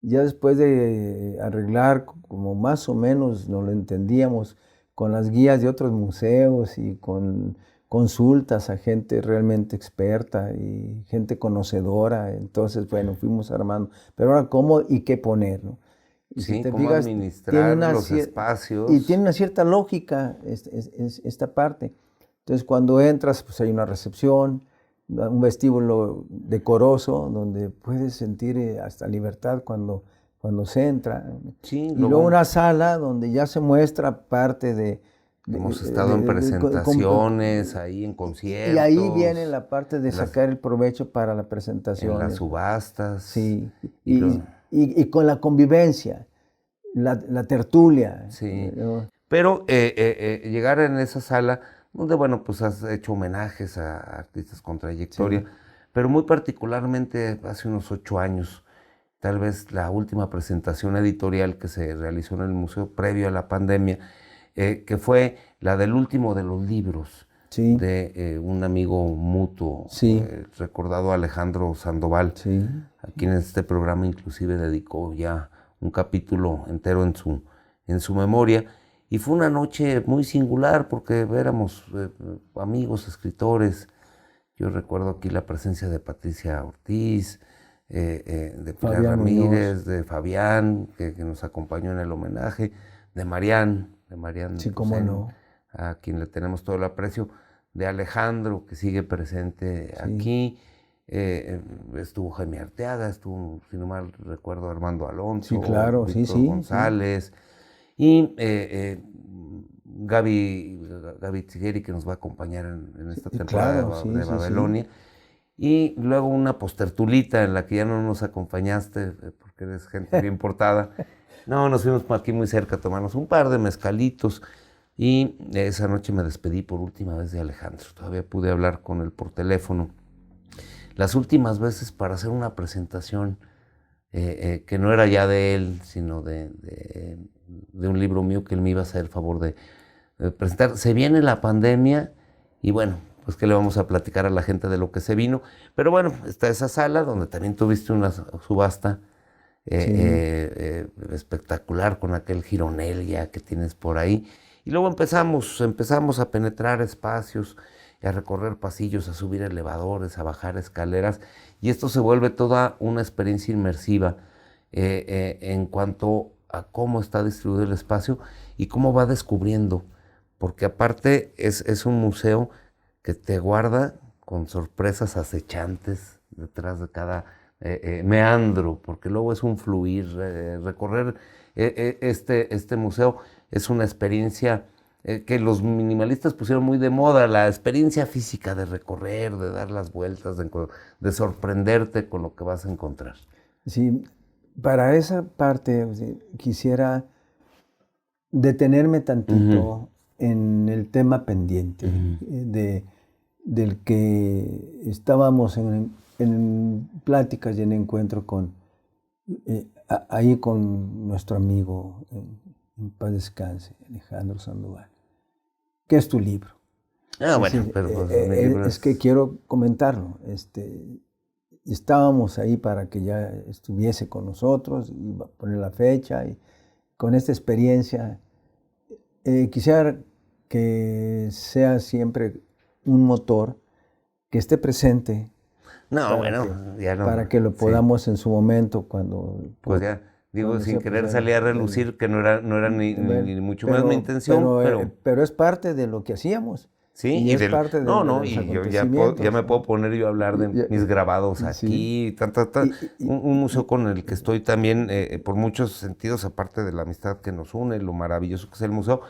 Ya después de arreglar como más o menos nos lo entendíamos con las guías de otros museos y con consultas a gente realmente experta y gente conocedora, entonces bueno, fuimos armando, pero ahora cómo y qué poner, ¿no? Y sí, si te cómo fijas, administrar los espacios. Y tiene una cierta lógica esta parte. Entonces cuando entras, pues hay una recepción, un vestíbulo decoroso donde puedes sentir hasta libertad cuando se entra. Sí, y luego una sala donde ya se muestra parte de... Hemos estado en presentaciones, ahí en conciertos. Y ahí viene la parte de sacar el provecho para la presentación. En las subastas. Sí, y con la convivencia, la tertulia. Sí, ¿no? Pero llegar en esa sala, donde, bueno, pues has hecho homenajes a artistas con trayectoria, sí, pero muy particularmente hace unos 8 años, tal vez la última presentación editorial que se realizó en el museo previo a la pandemia, que fue la del último de los libros, sí, de un amigo mutuo, sí, recordado Alejandro Sandoval, sí, a quien este programa inclusive dedicó ya un capítulo entero en su memoria. Y fue una noche muy singular porque éramos amigos, escritores. Yo recuerdo aquí la presencia de Patricia Ortiz, de Pilar Ramírez, de Fabián, que nos acompañó en el homenaje, de Marián, sí, cómo no, a quien le tenemos todo el aprecio, de Alejandro, que sigue presente, sí, aquí. Estuvo Jaime Arteaga, estuvo, si no mal recuerdo, Armando Alonso, sí, claro, Víctor sí, González, sí, y Gaby Tsigeri, que nos va a acompañar en esta temporada, claro, de Babelonia. Sí. Y luego una postertulita en la que ya no nos acompañaste, porque eres gente bien portada. No, nos fuimos aquí muy cerca a tomarnos un par de mezcalitos. Y esa noche me despedí por última vez de Alejandro. Todavía pude hablar con él por teléfono. Las últimas veces para hacer una presentación que no era ya de él, sino de un libro mío que él me iba a hacer el favor de presentar. Se viene la pandemia y bueno, pues que le vamos a platicar a la gente de lo que se vino. Pero bueno, está esa sala donde también tuviste una subasta espectacular con aquel gironel ya que tienes por ahí. Y luego empezamos a penetrar espacios, a recorrer pasillos, a subir elevadores, a bajar escaleras. Y esto se vuelve toda una experiencia inmersiva en cuanto a cómo está distribuido el espacio y cómo va descubriendo. Porque aparte es un museo que te guarda con sorpresas acechantes detrás de cada meandro, porque luego es un fluir. Recorrer este museo es una experiencia que los minimalistas pusieron muy de moda, la experiencia física de recorrer, de dar las vueltas, de sorprenderte con lo que vas a encontrar. Sí, para esa parte quisiera detenerme tantito en el tema pendiente, del que estábamos en pláticas y en encuentro ahí con nuestro amigo, en paz descanse, Alejandro Sandoval. ¿Qué es tu libro? Bueno, pero pues, mi libro es que quiero comentarlo. Estábamos ahí para que ya estuviese con nosotros, y poner la fecha, y con esta experiencia quisiera que sea siempre un motor que esté presente. Para que lo podamos en su momento cuando... Pues ya, digo, sin querer salir a relucir, que no era ni mucho más mi intención, pero es parte de lo que hacíamos. Sí, y es parte de y yo ya me puedo poner yo a hablar de mis grabados aquí, un museo con el que estoy también, por muchos sentidos, aparte de la amistad que nos une, lo maravilloso que es el museo,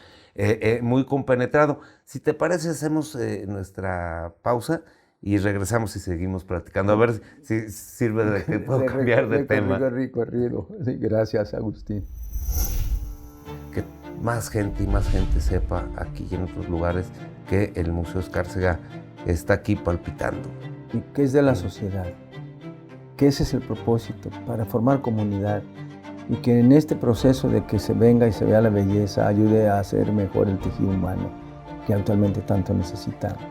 muy compenetrado. Si te parece, hacemos nuestra pausa y regresamos y seguimos platicando. A ver si sirve de que puedo cambiar de tema. Recorrido. Sí, gracias, Agustín. Que más gente sepa aquí y en otros lugares que el Museo Escárcega está aquí palpitando. Y que es de la sociedad. Que ese es el propósito, para formar comunidad. Y que en este proceso de que se venga y se vea la belleza, ayude a hacer mejor el tejido humano que actualmente tanto necesitamos.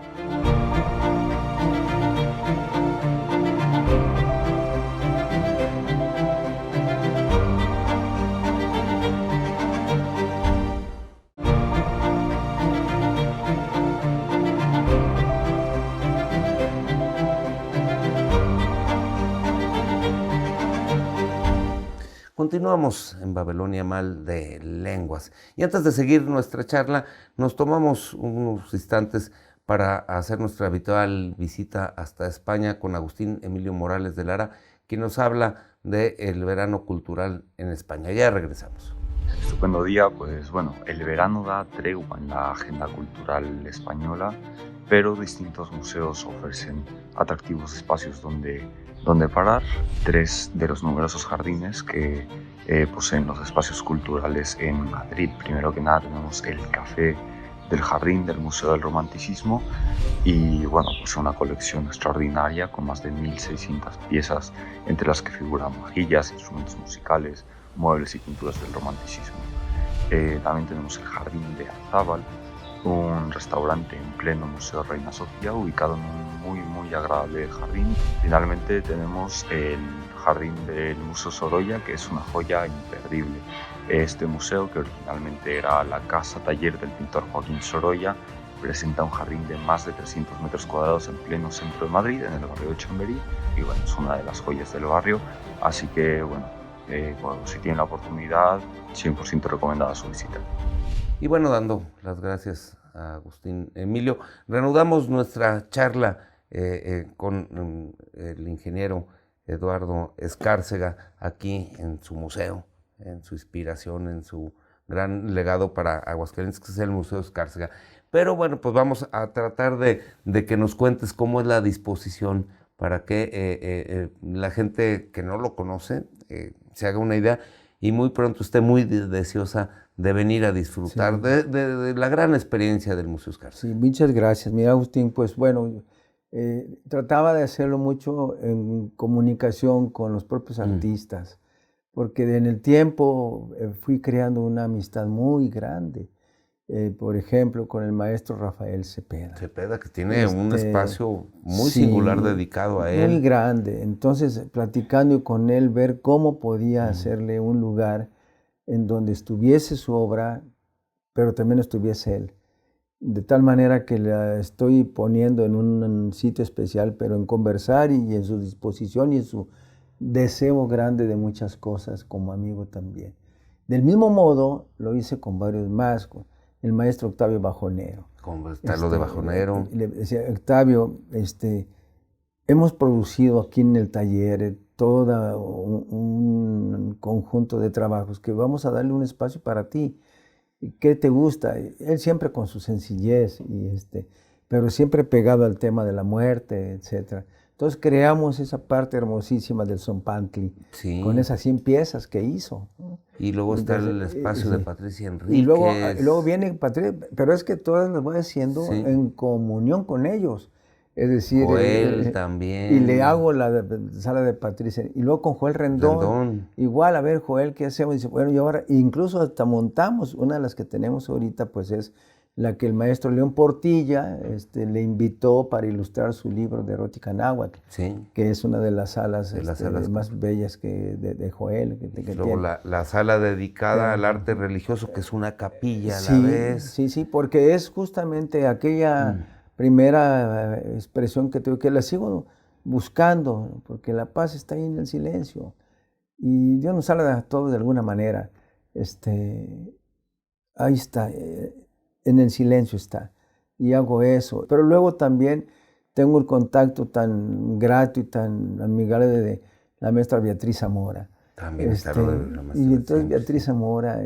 Continuamos en Babilonia Mal de Lenguas. Y antes de seguir nuestra charla, nos tomamos unos instantes para hacer nuestra habitual visita hasta España con Agustín Emilio Morales de Lara, quien nos habla del verano cultural en España. Ya regresamos. Estupendo día, pues bueno, el verano da tregua en la agenda cultural española, pero distintos museos ofrecen atractivos espacios donde parar. 3 de los numerosos jardines que poseen los espacios culturales en Madrid. Primero que nada tenemos el Café del Jardín del Museo del Romanticismo y bueno, pues una colección extraordinaria con más de 1.600 piezas, entre las que figuran vajillas, instrumentos musicales, muebles y pinturas del romanticismo. También tenemos el Jardín de Arzábal, un restaurante en pleno Museo Reina Sofía, ubicado en un muy agradable jardín. Finalmente tenemos el Jardín del Museo Sorolla, que es una joya imperdible. Este museo, que originalmente era la casa taller del pintor Joaquín Sorolla, presenta un jardín de más de 300 metros cuadrados en pleno centro de Madrid, en el barrio de Chamberí, y bueno, es una de las joyas del barrio, así que bueno, si tienen la oportunidad, 100% recomendada su visita. Y bueno, dando las gracias a Agustín Emilio, reanudamos nuestra charla con el ingeniero Eduardo Escárcega aquí en su museo, en su inspiración, en su gran legado para Aguascalientes, que es el Museo Escárcega. Pero bueno, pues vamos a tratar de que nos cuentes cómo es la disposición para que la gente que no lo conoce se haga una idea y muy pronto esté muy deseosa de venir a disfrutar de la gran experiencia del Museo Escárcega. Sí, muchas gracias. Mira, Agustín, pues bueno, trataba de hacerlo mucho en comunicación con los propios artistas, porque en el tiempo fui creando una amistad muy grande. Por ejemplo, con el maestro Rafael Cepeda. Cepeda, que tiene un espacio muy singular dedicado a él. Muy grande. Entonces, platicando con él, ver cómo podía hacerle un lugar en donde estuviese su obra, pero también estuviese él. De tal manera que la estoy poniendo en un sitio especial, pero en conversar y en su disposición y en su deseo grande de muchas cosas como amigo también. Del mismo modo, lo hice con varios más, con el maestro Octavio Bajonero. ¿Cómo está lo de Bajonero? Le decía, Octavio, hemos producido aquí en el taller todo un conjunto de trabajos que vamos a darle un espacio para ti. ¿Qué te gusta? Él siempre con su sencillez, pero siempre pegado al tema de la muerte, etc. Entonces creamos esa parte hermosísima del Zompantli, con esas 100 piezas que hizo. Y luego está el espacio de Patricia Enríquez. Y luego viene Patricia, pero es que todas las voy haciendo en comunión con ellos. Es decir, Joel también. Y le hago la sala de Patricia. Y luego con Joel Rendón. Igual, a ver, Joel, ¿qué hacemos? Y dice, bueno, y ahora, incluso hasta montamos, una de las que tenemos ahorita, pues es la que el maestro León Portilla le invitó para ilustrar su libro de erótica náhuatl, que es una de las salas, más bellas de Joel. Que luego la sala dedicada al arte religioso, que es una capilla a la vez. Sí, porque es justamente aquella primera expresión que tengo, que la sigo buscando, porque la paz está ahí en el silencio. Y Dios nos habla a todos de alguna manera. Ahí está. En el silencio está, y hago eso. Pero luego también tengo el contacto tan grato y tan amigable de la maestra Beatriz Zamora. También está lo de la maestra. Y entonces Beatriz Zamora,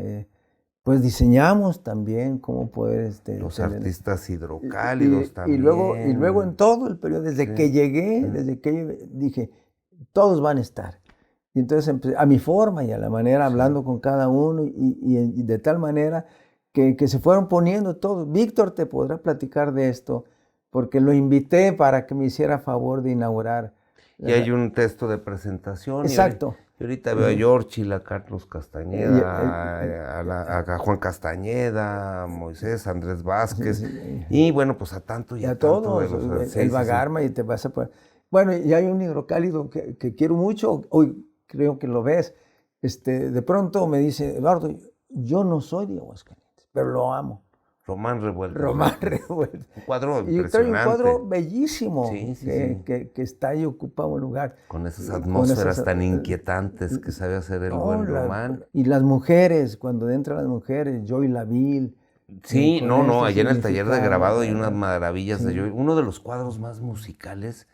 pues diseñamos también cómo poder... los artistas hidrocálidos también. Y luego en todo el periodo, desde que llegué, dije, todos van a estar. Y entonces a mi forma y a la manera, hablando con cada uno, y de tal manera que se fueron poniendo todos. Víctor te podrá platicar de esto, porque lo invité para que me hiciera favor de inaugurar. Y hay un texto de presentación. Exacto. Y ahorita veo a Yorchil, a Carlos Castañeda, a Juan Castañeda, a Moisés, a Andrés Vázquez, y bueno, pues a tanto y a todos. El Bagarma y te vas a poner. Bueno, y hay un hidrocálido que quiero mucho, hoy creo que lo ves. De pronto me dice, Eduardo, yo no soy de Aguascalientes, pero lo amo. Román Revuelta. Román Revuelta. Un cuadro Y impresionante. trae un cuadro bellísimo Sí. que está ahí, ocupa un lugar. Con esas atmósferas tan inquietantes que sabe hacer el buen Román. Y las mujeres, cuando entran las mujeres, Joy Laville. Sí, allá en el taller de grabado hay unas sí. maravillas de Joy. Uno de los cuadros más musicales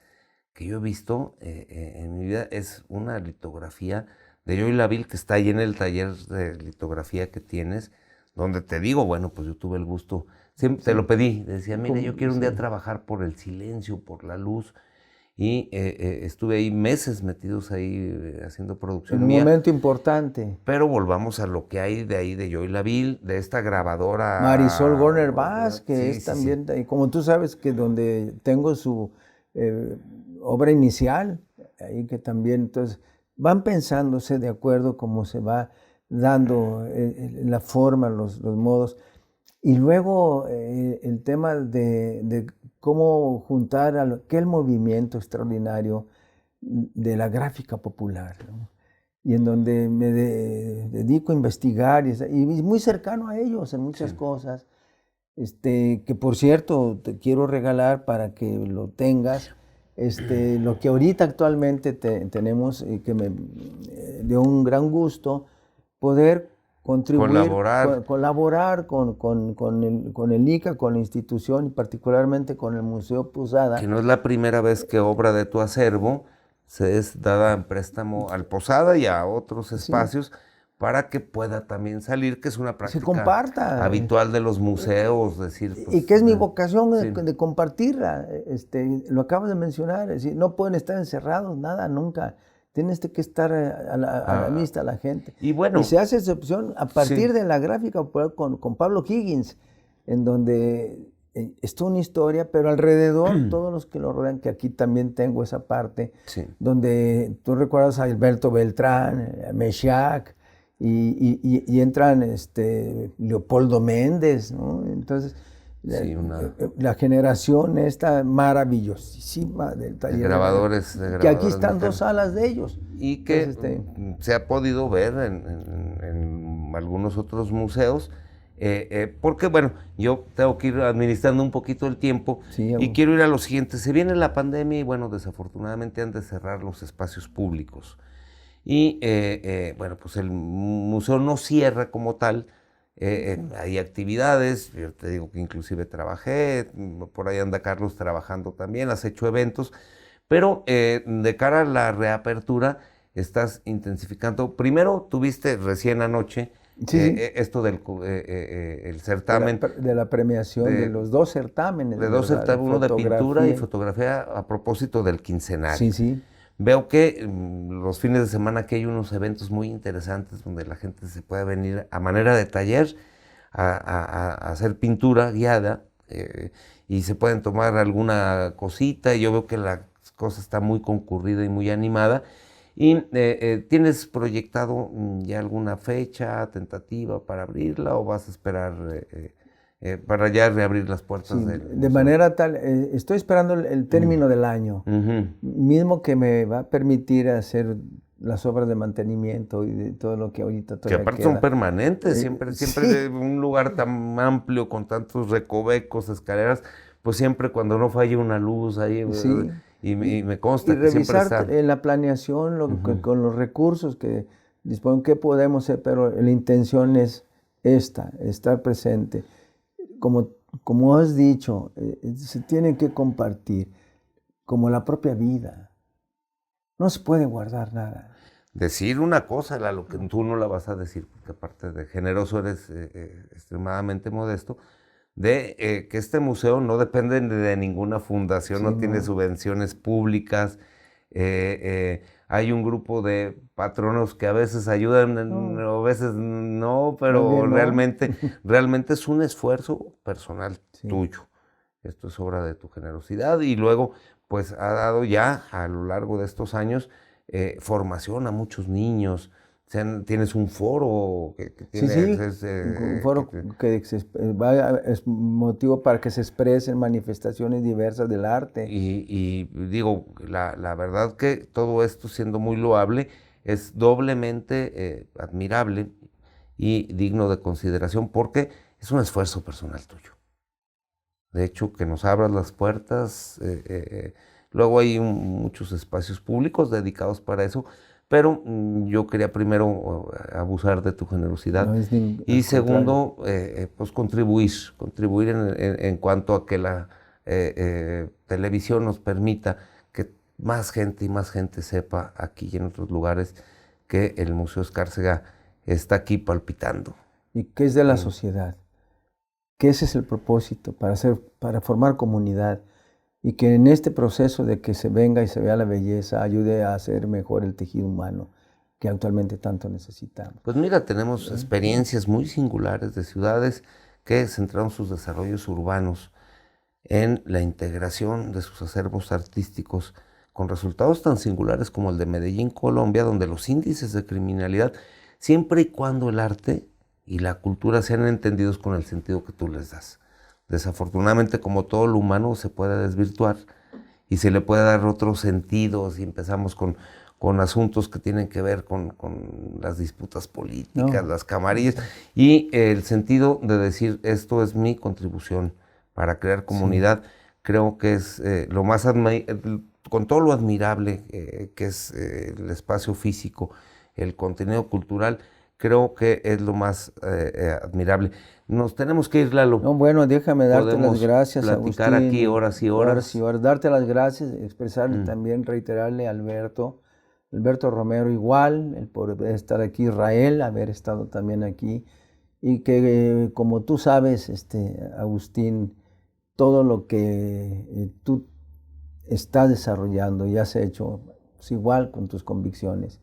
que yo he visto en mi vida es una litografía de Joy Laville que está ahí en el taller de litografía que tienes, donde te digo, bueno, pues yo tuve el gusto, siempre te lo pedí, decía, mire, yo quiero un día trabajar por el silencio, por la luz, y estuve ahí meses metidos ahí haciendo producción En un momento importante. Pero volvamos a lo que hay de ahí de Joy Laville, de esta grabadora. Marisol Gorner Bass, que sí, es sí, también, y como tú sabes, que donde tengo su obra inicial, ahí que también, entonces, van pensándose de acuerdo cómo se va dando la forma, los modos. Y luego el tema de cómo juntar aquel movimiento extraordinario de la gráfica popular, ¿no? Y en donde me dedico a investigar y muy cercano a ellos en muchas cosas, que por cierto te quiero regalar para que lo tengas, lo que ahorita actualmente tenemos y que me dio un gran gusto poder contribuir, colaborar con el ICA, con la institución y particularmente con el Museo Posada. Que no es la primera vez que obra de tu acervo se es dada en préstamo al Posada y a otros espacios para que pueda también salir, que es una práctica se comparta, habitual de los museos, decir, pues, y que es mi vocación de compartirla. Lo acabas de mencionar, es decir, no pueden estar encerrados, nada, nunca. Tienes que estar a la vista a la gente. Y bueno, se hace excepción a partir de la gráfica con Pablo Higgins, en donde es toda una historia, pero alrededor, todos los que lo rodean, que aquí también tengo esa parte, donde tú recuerdas a Alberto Beltrán, a Meshack, y entran Leopoldo Méndez, ¿no? Entonces, la generación esta maravillosísima del taller de grabadores que aquí están dos salas de ellos. Y que se ha podido ver en algunos otros museos, porque bueno, yo tengo que ir administrando un poquito el tiempo y quiero ir a lo siguiente. Se viene la pandemia y bueno, desafortunadamente han de cerrar los espacios públicos. Y bueno, pues el museo no cierra como tal. Hay actividades, yo te digo que inclusive trabajé, por ahí anda Carlos trabajando también, has hecho eventos, pero de cara a la reapertura estás intensificando. Primero tuviste recién anoche esto del el certamen. De la premiación de los dos certámenes. De dos certámenes, uno de pintura y fotografía a propósito del quincenario. Sí. Veo que los fines de semana que hay unos eventos muy interesantes donde la gente se puede venir a manera de taller a hacer pintura guiada y se pueden tomar alguna cosita y yo veo que la cosa está muy concurrida y muy animada. ¿Y tienes proyectado ya alguna fecha tentativa para abrirla o vas a esperar para ya reabrir las puertas de manera tal, estoy esperando el término del año, mismo que me va a permitir hacer las obras de mantenimiento y de todo lo que ahorita todavía que aparte queda. Son permanentes, siempre un lugar tan amplio con tantos recovecos, escaleras, pues siempre cuando no falle una luz ahí, y me consta que siempre está. Y revisar en la planeación con los recursos que disponen, qué podemos hacer, pero la intención es estar presente. Como has dicho, se tiene que compartir, como la propia vida. No se puede guardar nada. Decir una cosa, lo que tú no la vas a decir, porque aparte de generoso eres extremadamente modesto, de que este museo no depende de ninguna fundación, no tiene subvenciones públicas. Hay un grupo de patronos que a veces ayudan, a veces no, pero realmente es un esfuerzo personal tuyo. Esto es obra de tu generosidad y luego pues ha dado ya a lo largo de estos años formación a muchos niños. Tienes un foro que tiene un foro que es motivo para que se expresen manifestaciones diversas del arte. Y digo, la verdad que todo esto, siendo muy loable, es doblemente admirable y digno de consideración, porque es un esfuerzo personal tuyo. De hecho, que nos abras las puertas, luego hay muchos espacios públicos dedicados para eso, pero yo quería primero abusar de tu generosidad y segundo, pues contribuir en cuanto a que la televisión nos permita que más gente sepa aquí y en otros lugares que el Museo Escárcega está aquí palpitando. Y que es de la sociedad, que ese es el propósito, para formar comunidad, y que en este proceso de que se venga y se vea la belleza ayude a hacer mejor el tejido humano que actualmente tanto necesitamos. Pues mira, tenemos experiencias muy singulares de ciudades que centraron sus desarrollos urbanos en la integración de sus acervos artísticos con resultados tan singulares como el de Medellín, Colombia, donde los índices de criminalidad, siempre y cuando el arte y la cultura sean entendidos con el sentido que tú les das. Desafortunadamente, como todo lo humano, se puede desvirtuar y se le puede dar otros sentidos y empezamos con asuntos que tienen que ver con las disputas políticas, las camarillas, y el sentido de decir, esto es mi contribución para crear comunidad, creo que es lo más con todo lo admirable que es el espacio físico, el contenido cultural, creo que es lo más admirable. Nos tenemos que ir, Lalo. No, bueno, déjame darte las gracias, platicar Agustín, aquí horas y horas. Horas y horas. Darte las gracias, expresarle también, reiterarle a Alberto Romero igual, el por estar aquí, Israel, haber estado también aquí, y que como tú sabes, Agustín, todo lo que tú estás desarrollando y has hecho, es igual con tus convicciones.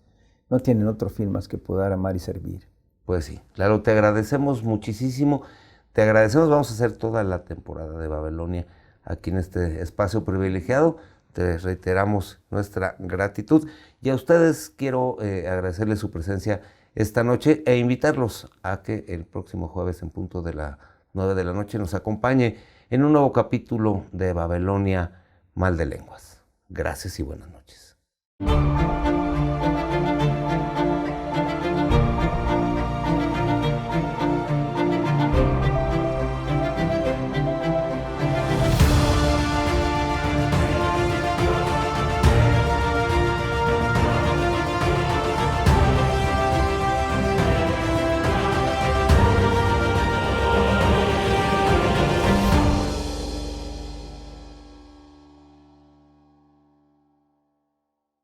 No tienen otro fin más que poder amar y servir. Pues sí, claro, te agradecemos muchísimo. Te agradecemos, vamos a hacer toda la temporada de Babelonia aquí en este espacio privilegiado. Te reiteramos nuestra gratitud. Y a ustedes quiero agradecerles su presencia esta noche e invitarlos a que el próximo jueves en punto de las 9 de la noche nos acompañe en un nuevo capítulo de Babelonia Mal de Lenguas. Gracias y buenas noches.